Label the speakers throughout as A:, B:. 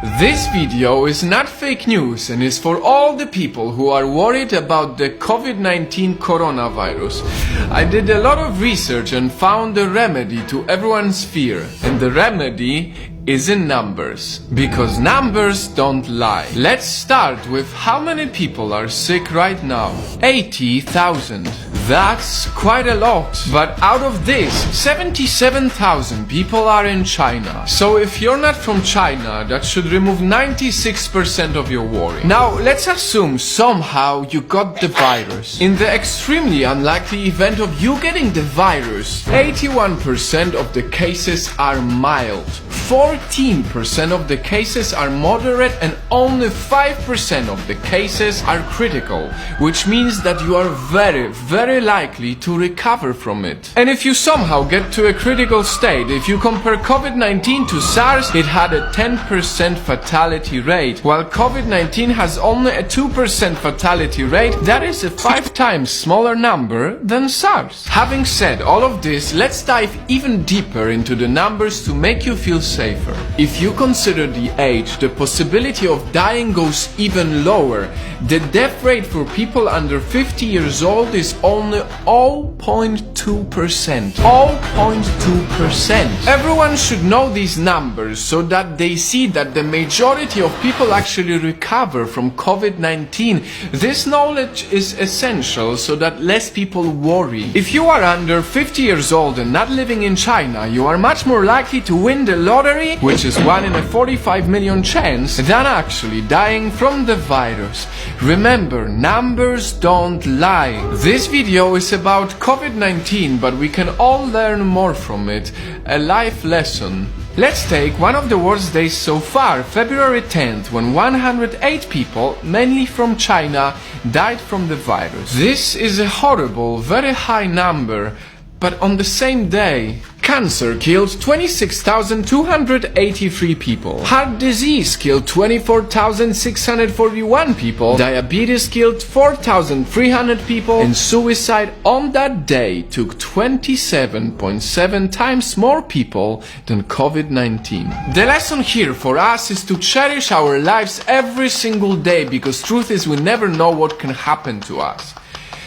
A: This video is not fake news and is for all the people who are worried about the COVID-19 coronavirus. I did a lot of research and found a remedy to everyone's fear, and the remedy is in numbers, because numbers don't lie. Let's start with how many people are sick right now. 80,000. That's quite a lot, but out of this, 77,000 people are in China. So if you're not from China, that should remove 96% of your worry. Now, let's assume somehow you got the virus. In the extremely unlikely event of you getting the virus, 81% of the cases are mild, 14% of the cases are moderate, and only 5% of the cases are critical, which means that you are very likely to recover from it. And if you somehow get to a critical state, if you compare COVID-19 to SARS, it had a 10% fatality rate, while COVID-19 has only a 2% fatality rate. That is a 5 times smaller number than SARS. Having said all of this, let's dive even deeper into the numbers to make you feel safer. If you consider the age, the possibility of dying goes even lower. The death rate for people under 50 years old is only 0.2%. 0.2%. Everyone should know these numbers so that they see that the majority of people actually recover from COVID-19. This knowledge is essential so that less people worry. If you are under 50 years old and not living in China, you are much more likely to win the lottery, which is 1 in a 45 million chance, than actually dying from the virus. Remember, numbers don't lie. This video is about COVID-19, but we can all learn more from it. A life lesson. Let's take one of the worst days so far, February 10th, when 108 people, mainly from China, died from the virus. This is a horrible, very high number, but on the same day, cancer killed 26,283 people. Heart disease killed 24,641 people. Diabetes killed 4,300 people. And suicide on that day took 27.7 times more people than COVID-19. The lesson here for us is to cherish our lives every single day, because truth is we never know what can happen to us.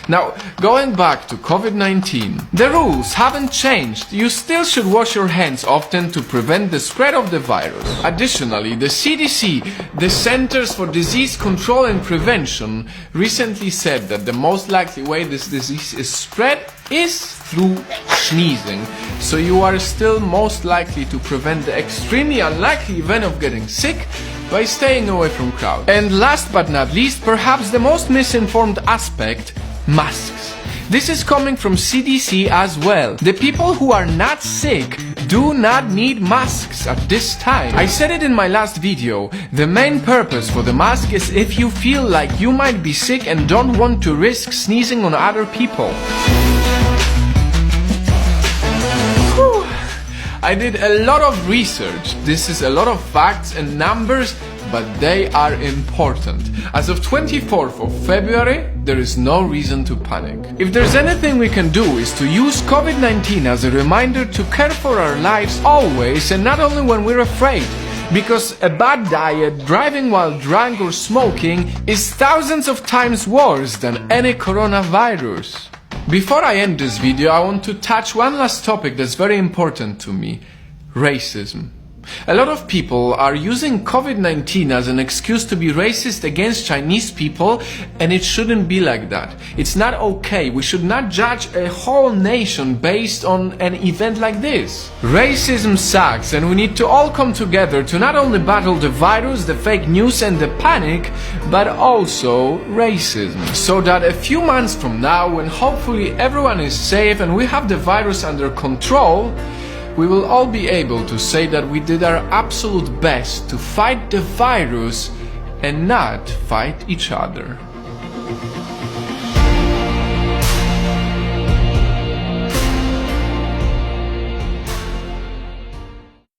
A: Now, going back to COVID-19, the rules haven't changed. You still should wash your hands often to prevent the spread of the virus. Additionally, the CDC, the Centers for Disease Control and Prevention, recently said that the most likely way this disease is spread is through sneezing. So you are still most likely to prevent the extremely unlikely event of getting sick by staying away from crowds. And last but not least, perhaps the most misinformed aspect, masks. This is coming from CDC as well. The people who are not sick do not need masks at this time. I said it in my last video. The main purpose for the mask is if you feel like you might be sick and don't want to risk sneezing on other people. Whew. I did a lot of research. This is a lot of facts and numbers, but they are important. As of 24th of February, there is no reason to panic. If there's anything we can do is to use COVID-19 as a reminder to care for our lives always, and not only when we're afraid. Because a bad diet, driving while drunk, or smoking is thousands of times worse than any coronavirus. Before I end this video, I want to touch one last topic that's very important to me: racism. A lot of people are using COVID-19 as an excuse to be racist against Chinese people, and it shouldn't be like that. It's not okay. We should not judge a whole nation based on an event like this. Racism sucks, and we need to all come together to not only battle the virus, the fake news, and the panic, but also racism. So that a few months from now, when hopefully everyone is safe and we have the virus under control, we will all be able to say that we did our absolute best to fight the virus and not fight each other.